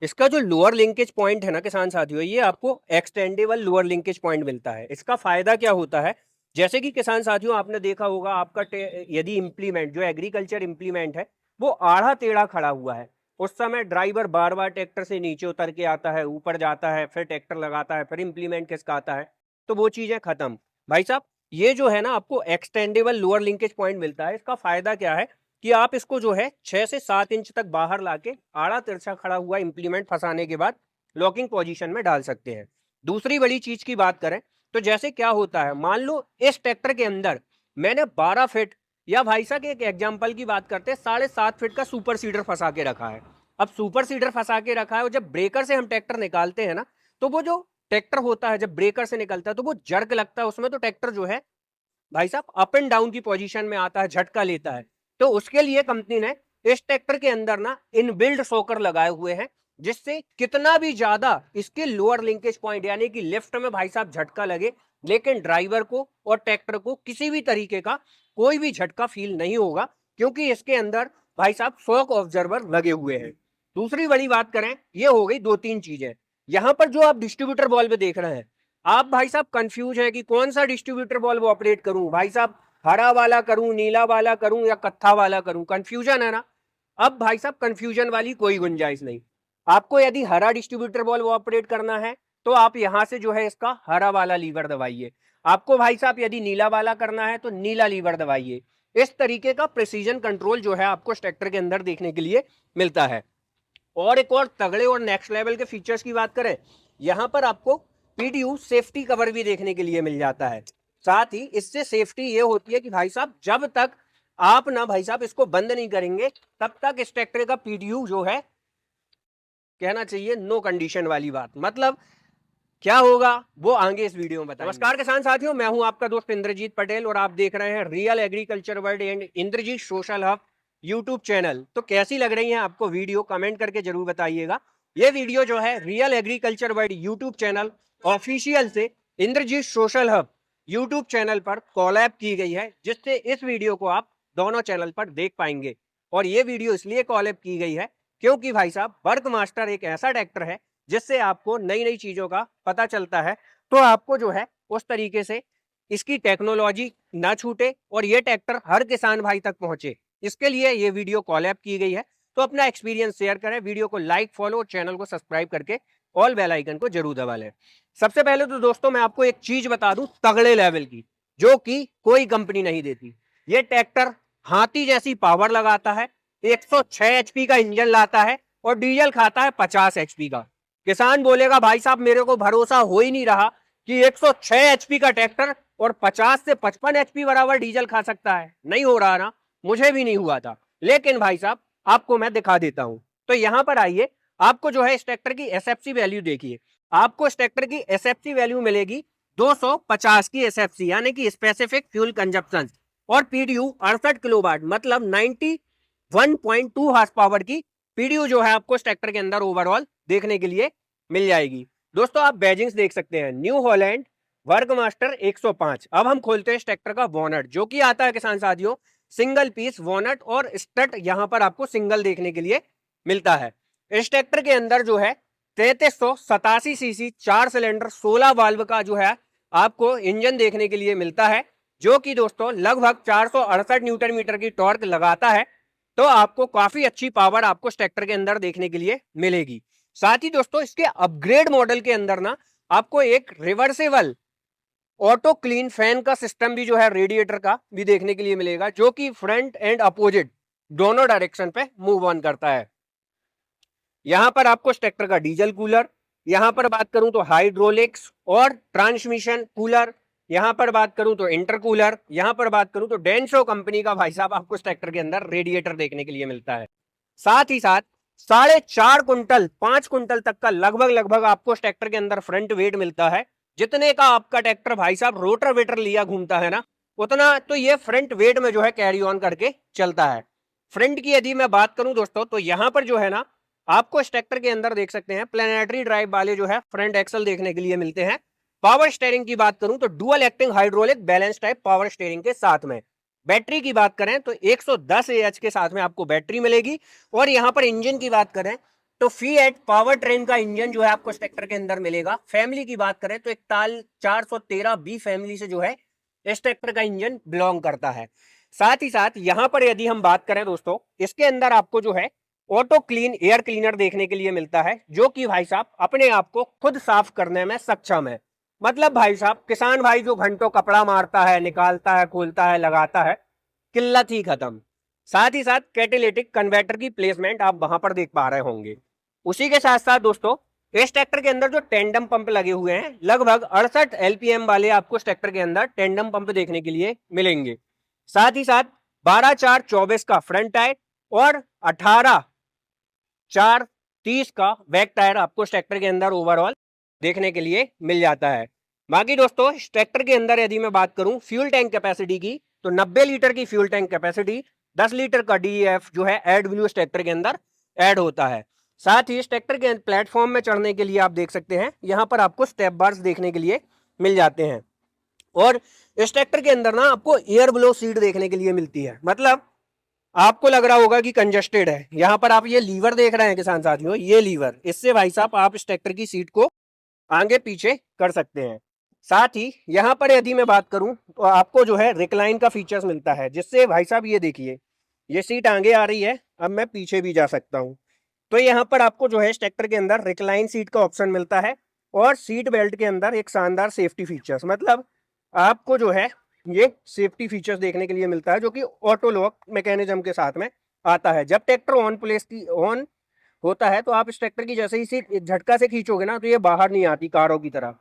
इसका जो lower linkage point है ना किसान साथियों, ये आपको एक्सटेंडेबल लोअर लिंकेज पॉइंट मिलता है। इसका फायदा क्या होता है, जैसे कि किसान साथियों आपने देखा होगा आपका यदि इम्प्लीमेंट जो एग्रीकल्चर इम्प्लीमेंट है वो आड़ा टेढ़ा खड़ा हुआ है, उस समय ड्राइवर बार बार ट्रैक्टर से नीचे उतर के आता है, ऊपर जाता है, फिर ट्रैक्टर लगाता है, फिर इम्प्लीमेंट खिसकाता है, तो वो चीजें खत्म। भाई साहब ये जो है ना आपको एक्सटेंडेबल लोअर लिंकेज पॉइंट मिलता है। इसका फायदा क्या है कि आप इसको जो है 6 से 7 इंच तक बाहर लाके आड़ा तिरछा खड़ा हुआ इंप्लीमेंट फंसाने के बाद लॉकिंग पोजीशन में डाल सकते हैं। दूसरी बड़ी चीज की बात करें तो जैसे क्या होता है, मान लो इस ट्रैक्टर के अंदर मैंने 12 फीट या भाई साहब एक एग्जांपल की बात करते हैं 7.5 फीट का सुपर सीडर फंसा के रखा है। अब सुपर सीडर फंसा के रखा है और जब ब्रेकर से हम ट्रैक्टर निकालते हैं ना, तो वो जो ट्रैक्टर होता है जब ब्रेकर से निकलता है तो वो जर्क लगता है उसमें, तो ट्रैक्टर जो है भाई साहब अप एंड डाउन की पोजीशन में आता है, झटका लेता है। तो उसके लिए कंपनी ने इस ट्रैक्टर के अंदर ना इनबिल्ड शॉकर लगाए हुए हैं, जिससे कितना भी ज्यादा इसके लोअर लिंकेज पॉइंट यानी कि लिफ्ट में भाई साहब झटका लगे, लेकिन ड्राइवर को और ट्रैक्टर को किसी भी तरीके का कोई भी झटका फील नहीं होगा, क्योंकि इसके अंदर भाई साहब शॉक ऑब्जर्वर लगे हुए हैं। दूसरी बड़ी बात करें, ये हो गई 2-3 चीजें। यहां पर जो आप डिस्ट्रीब्यूटर बॉल पे देख रहे हैं, आप भाई साहब कंफ्यूज है कि कौन सा डिस्ट्रीब्यूटर बॉल्ब ऑपरेट करूं, भाई साहब हरा वाला करूं, नीला वाला करूं या कत्था वाला करूं, कंफ्यूजन है ना। अब भाई साहब कंफ्यूजन वाली कोई गुंजाइश नहीं। आपको यदि हरा डिस्ट्रीब्यूटर बॉल्ब ऑपरेट करना है तो आप यहां से जो है इसका हरा वाला लीवर दबाइए। आपको भाई साहब यदि नीला वाला करना है तो नीला लीवर दबाइए। इस तरीके का प्रिसीजन कंट्रोल जो है आपको ट्रैक्टर के अंदर देखने के लिए मिलता है। और एक और तगड़े और नेक्स्ट लेवल के फीचर्स की बात करें, यहां पर आपको पीडीयू सेफ्टी कवर भी देखने के लिए मिल जाता है। साथ ही इससे सेफ्टी ये होती है कि भाई साहब जब तक आप ना भाई साहब इसको बंद नहीं करेंगे तब तक इस ट्रैक्टर का पीडीयू जो है, कहना चाहिए नो कंडीशन वाली बात, मतलब क्या होगा वो आगे इस वीडियो में बताएंगे। नमस्कार किसान साथियों, मैं हूं आपका दोस्त इंद्रजीत पटेल और आप देख रहे हैं real agriculture world and Indrajeet social hub YouTube channel. तो कैसी लग रही है आपको वीडियो, कमेंट करके जरूर बताइएगा। ये वीडियो जो है real agriculture world YouTube channel official से Indrajeet social hub YouTube channel पर कोलैब की गई है, जिससे इस वीडियो को आप दोनों चैनल पर देख पाएंगे। और ये वीडियो इसलिए कोलैब की गई है क्योंकि भाई साहब वर्क मास्टर एक ऐसा ट्रैक्टर है जिससे आपको नई नई चीजों का पता चलता है, तो आपको जो है उस तरीके से इसकी टेक्नोलॉजी ना छूटे और ये ट्रैक्टर हर किसान भाई तक पहुंचे, इसके लिए ये वीडियो कॉलैब की गई है। तो अपना एक्सपीरियंस शेयर करें, वीडियो को लाइक, फॉलो और चैनल को सब्सक्राइब करके ऑल बेल आइकन को जरूर दबा लें। सबसे पहले तो दोस्तों मैं आपको एक चीज बता दूं तगड़े लेवल की, जो कि कोई कंपनी नहीं देती। ये ट्रैक्टर हाथी जैसी पावर लगाता है, 106 एचपी का इंजन लाता है और डीजल खाता है 50 एचपी का। किसान बोलेगा भाई साहब मेरे को भरोसा हो ही नहीं रहा कि 106 एचपी का ट्रैक्टर और 50 से 55 एचपी बराबर डीजल खा सकता है। नहीं हो रहा ना, मुझे भी नहीं हुआ था, लेकिन भाई साहब आपको मैं दिखा देता हूं। तो यहां पर आइए, आपको जो है इस ट्रैक्टर की एसएफसी वैल्यू देखिए। आपको इस ट्रैक्टर की एसएफसी वैल्यू मिलेगी 250 की एसएफसी यानी कि स्पेसिफिक फ्यूल कंजप्शन, और पीडीयू 68 किलोवाट मतलब 91.2 हार्स पावर की पीडीयू जो है आपको इस ट्रैक्टर के अंदर ओवरऑल देखने के लिए मिल जाएगी। दोस्तों आप बैजिंग्स देख सकते हैं, न्यू हॉलैंड वर्क मास्टर 105। अब हम खोलते हैं इस ट्रैक्टर का वॉनट, जो कि आता है किसान साथियों सिंगल पीस वॉनट, और स्टट यहां पर आपको सिंगल देखने के लिए मिलता है। इस ट्रैक्टर के अंदर जो है 3387 सीसी 4 सिलेंडर 16 वाल्व का जो है आपको इंजन देखने के लिए मिलता है, जो कि दोस्तों लगभग 468 न्यूटन मीटर की टॉर्क लगाता है। तो आपको काफी अच्छी पावर आपको ट्रैक्टर के अंदर देखने के लिए मिलेगी। साथ ही दोस्तों इसके अपग्रेड मॉडल के अंदर ना आपको एक रिवर्सेबल ऑटो क्लीन फैन का सिस्टम भी जो है रेडिएटर का भी देखने के लिए मिलेगा, जो कि फ्रंट एंड अपोजिट दोनों डायरेक्शन पे मूव ऑन करता है। यहां पर आपको ट्रैक्टर का डीजल कूलर, यहां पर बात करूं तो हाइड्रोलिक्स और ट्रांसमिशन कूलर, यहां पर बात करूं तो इंटरकूलर, यहां पर बात करूं तो डेंसो कंपनी का भाई साहब आपको ट्रैक्टर के अंदर रेडिएटर देखने के लिए मिलता है। साथ ही साथ 4.5 कुंटल 5 कुंटल तक का लगभग लगभग आपको ट्रैक्टर के अंदर फ्रंट वेट मिलता है। जितने का आपका ट्रैक्टर भाई साहब रोटर वेटर लिया घूमता है ना, उतना तो ये फ्रंट वेट में जो है कैरी ऑन करके चलता है। फ्रंट की यदि मैं बात करूं दोस्तों, तो यहां पर जो है ना आपको इस ट्रैक्टर के अंदर देख सकते हैं प्लेनेटरी ड्राइव वाले जो है फ्रंट एक्सल देखने के लिए मिलते हैं। पावर स्टेयरिंग की बात करूं तो dual acting hydraulic balance type power steering के साथ में। बैटरी की बात करें तो 110 AH के साथ में आपको बैटरी मिलेगी। और यहां पर इंजन की बात करें तो फीएट पावर ट्रेन का इंजन जो है आपको इस ट्रैक्टर के अंदर मिलेगा। फैमिली की बात करें तो इकताल 413 बी फैमिली से जो है इस ट्रैक्टर का इंजन बिलोंग करता है। साथ ही साथ यहां पर यदि हम बात करें दोस्तों, इसके अंदर आपको जो है ऑटो क्लीन एयर क्लीनर देखने के लिए मिलता है, जो कि भाई साहब अपने आप को खुद साफ करने में सक्षम है। मतलब भाई साहब किसान भाई जो घंटों कपड़ा मारता है, निकालता है, खोलता है, लगाता है, किल्लत ही खत्म। साथ ही साथ कैटेलिटिक कन्वर्टर की प्लेसमेंट आप वहां पर देख पा रहे होंगे। उसी के साथ साथ दोस्तों इस ट्रैक्टर के अंदर जो टेंडम पंप लगे हुए हैं, लगभग 68 एलपीएम वाले आपको इस ट्रैक्टर के अंदर टेंडम पंप देखने के लिए मिलेंगे। साथ ही साथ 12/4/24 का फ्रंट टायर और 18/4/30 का बैक टायर आपको इस ट्रैक्टर के अंदर ओवरऑल देखने के लिए मिल जाता है। बाकी दोस्तों इस ट्रैक्टर के अंदर यदि मैं बात करूं फ्यूल टैंक कैपेसिटी की, तो 90 लीटर की फ्यूल टैंक कैपेसिटी, 10 लीटर का डीईएफ जो है एड ब्लू इस ट्रैक्टर के अंदर ऐड होता है। साथ ही इस ट्रैक्टर के प्लेटफॉर्म में चढ़ने के लिए आप देख सकते हैं यहां पर आपको स्टेप बार्स देखने के लिए मिल जाते हैं। और इस ट्रैक्टर के अंदर ना आपको एयर ब्लो सीट देखने के लिए मिलती है। मतलब आपको लग रहा होगा कि कंजस्टेड है, यहां पर आप ये लीवर देख रहे हैं किसान साथियों, ये लीवर, इससे भाई साहब आप इस ट्रैक्टर की सीट को आगे पीछे कर सकते हैं। साथ ही यहां पर यदि मैं बात करूं तो आपको जो है रिक्लाइन का फीचर्स मिलता है, जिससे भाई साहब ये देखिए ये सीट आगे आ रही है, अब मैं पीछे भी जा सकता हूं। तो यहाँ पर आपको जो है इस ट्रैक्टर के अंदर रिक्लाइन सीट का ऑप्शन मिलता है और सीट बेल्ट के अंदर एक शानदार सेफ्टी फीचर्स, मतलब आपको जो है ये सेफ्टी फीचर्स देखने के लिए मिलता है, जो कि ऑटो लॉक मैकेनिज्म के साथ में आता है। जब ट्रैक्टर ऑन प्लेस की ऑन होता है तो आप इस ट्रैक्टर की जैसे ही सीट झटका से खींचोगे ना तो ये बाहर नहीं आती कारों की तरह।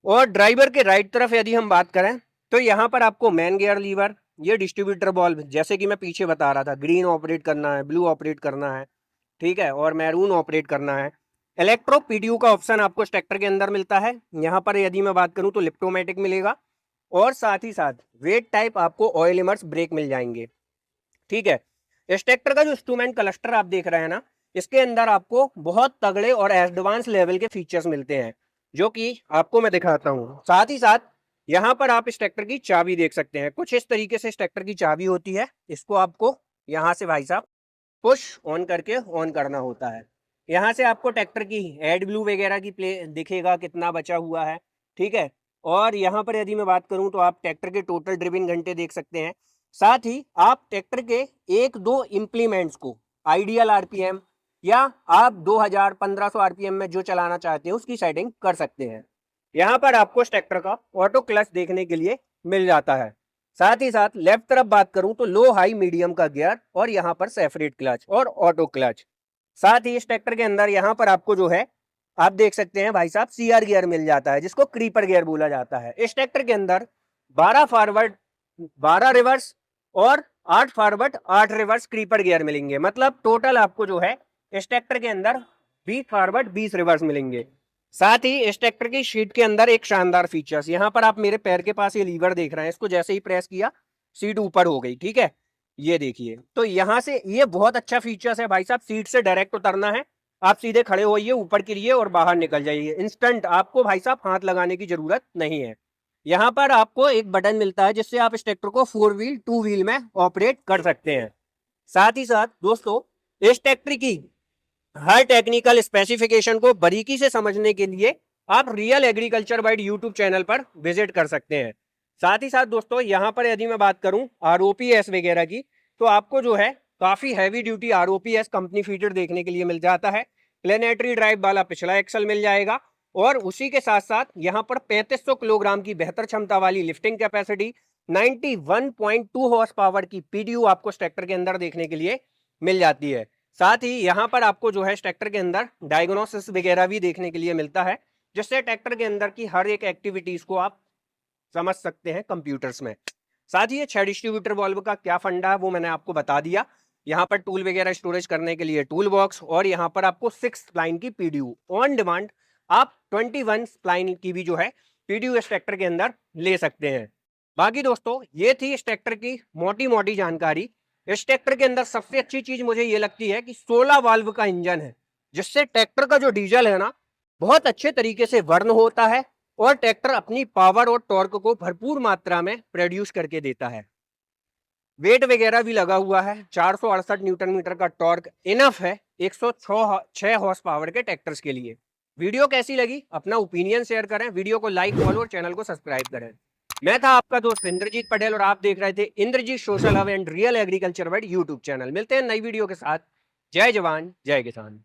और ड्राइवर के राइट तरफ यदि हम बात करें तो यहाँ पर आपको मैन गियर लीवर, ये डिस्ट्रीब्यूटर बॉल्व, जैसे कि मैं पीछे बता रहा था, ग्रीन ऑपरेट करना है, ब्लू ऑपरेट करना है, ठीक है, और मैरून ऑपरेट करना है। इलेक्ट्रो पीडीयू का ऑप्शन आपको इस ट्रैक्टर के अंदर मिलता है। यहाँ पर यदि मैं बात करूँ तो लिप्टोमेटिक मिलेगा और साथ ही साथ वेट टाइप आपको ऑयल इमर्स ब्रेक मिल जाएंगे, ठीक है। इस ट्रैक्टर का जो इंस्ट्रूमेंट क्लस्टर आप देख रहे हैं ना, इसके अंदर आपको बहुत तगड़े और एडवांस लेवल के फीचर्स मिलते हैं, जो कि आपको मैं दिखाता हूँ। साथ ही साथ यहाँ पर आप इस ट्रैक्टर की चाबी देख सकते हैं, कुछ इस तरीके से इस ट्रैक्टर की चाबी होती है। इसको आपको यहाँ से भाई साहब पुश ऑन करके ऑन करना होता है। यहाँ से आपको ट्रैक्टर की एड ब्लू वगैरह की प्ले दिखेगा कितना बचा हुआ है, ठीक है। और यहाँ पर यदि मैं बात करूँ तो आप ट्रैक्टर के टोटल ड्रिविंग घंटे देख सकते हैं। साथ ही आप ट्रैक्टर के एक दो इम्प्लीमेंट्स को आइडियल आरपीएम या आप 2000-1500 आरपीएम में जो चलाना चाहते हैं उसकी सेटिंग कर सकते हैं। यहाँ पर आपको इस ट्रैक्टर का ऑटो क्लच देखने के लिए मिल जाता है। साथ ही साथ लेफ्ट तरफ बात करूं तो लो हाई मीडियम का गियर और यहाँ पर सेपरेट क्लच और ऑटो क्लच। साथ ही इस ट्रैक्टर के अंदर यहाँ पर आपको जो है आप देख सकते हैं भाई साहब सीआर गियर मिल जाता है, जिसको क्रीपर गियर बोला जाता है। इस ट्रैक्टर के अंदर 12 फॉरवर्ड 12 रिवर्स और 8 फॉरवर्ड 8 रिवर्स क्रीपर गियर मिलेंगे। मतलब टोटल आपको जो है इस ट्रैक्टर के अंदर 20 फॉरवर्ड 20 रिवर्स मिलेंगे। साथ ही इस ट्रैक्टर की सीट के अंदर एक शानदार फीचर्स, यहाँ पर आप मेरे पैर के पास ये लीवर देख रहे हैं, इसको जैसे ही प्रेस किया सीट ऊपर हो गई, ठीक है, ये देखिए। तो यहाँ से ये बहुत अच्छा फीचर्स है भाई साहब, सीट से डायरेक्ट उतरना है, आप सीधे खड़े होइए, ऊपर गिरिए और बाहर निकल जाइए इंस्टेंट, आपको भाई साहब हाथ लगाने की जरूरत नहीं है। यहाँ पर आपको एक बटन मिलता है जिससे आप इस ट्रैक्टर को 4 व्हील 2 व्हील में ऑपरेट कर सकते हैं। साथ ही साथ दोस्तों इस ट्रैक्टर की हर टेक्निकल स्पेसिफिकेशन को बारीकी से समझने के लिए आप real agriculture bite YouTube channel पर विजिट कर सकते हैं। साथ ही साथ दोस्तों यहाँ पर यदि मैं बात करूं आरओपीएस वगैरह की, तो आपको जो है काफी हैवी ड्यूटी आरओपीएस कंपनी फीटेड देखने के लिए मिल जाता है। प्लेनेटरी ड्राइव वाला पिछला एक्सल मिल जाएगा और उसी के साथ साथ यहाँ पर 3500 किलोग्राम की बेहतर क्षमता वाली लिफ्टिंग कैपेसिटी, 91.2 हॉर्स पावर की पीडीयू आपको ट्रैक्टर के अंदर देखने के लिए मिल जाती है। साथ ही यहाँ पर आपको जो है ट्रैक्टर के अंदर डायग्नोसिस वगैरह भी देखने के लिए मिलता है, जिससे ट्रैक्टर के अंदर की हर एक एक्टिविटीज को आप समझ सकते हैं कंप्यूटर्स में। साथ ही ये 6 डिस्ट्रीब्यूटर वाल्व का क्या फंडा है वो मैंने आपको बता दिया। यहाँ पर टूल वगैरह स्टोरेज करने के लिए टूल बॉक्स और यहाँ पर आपको 6 स्प्लाइन की पीडीयू ऑन डिमांड आप 21 स्प्लाइन की भी जो है पीडीयू इस ट्रैक्टर के अंदर ले सकते हैं। बाकी दोस्तों ये थी इस ट्रैक्टर की मोटी मोटी जानकारी। इस ट्रैक्टर के अंदर सबसे अच्छी चीज मुझे ये लगती है कि 16 वाल्व का इंजन है, जिससे ट्रैक्टर का जो डीजल है ना बहुत अच्छे तरीके से बर्न होता है और ट्रैक्टर अपनी पावर और टॉर्क को भरपूर मात्रा में प्रोड्यूस करके देता है। वेट वगैरह भी लगा हुआ है, 468 न्यूटन मीटर का टॉर्क इनफ है 106 हॉर्स पावर के ट्रैक्टर्स के लिए। वीडियो कैसी लगी अपना ओपिनियन शेयर करें, वीडियो को लाइक फॉलो और चैनल को सब्सक्राइब करें। मैं था आपका दोस्त इंद्रजीत पटेल और आप देख रहे थे Indrajeet social hub and real agriculture world YouTube channel. मिलते हैं नई वीडियो के साथ। जय जवान जय किसान।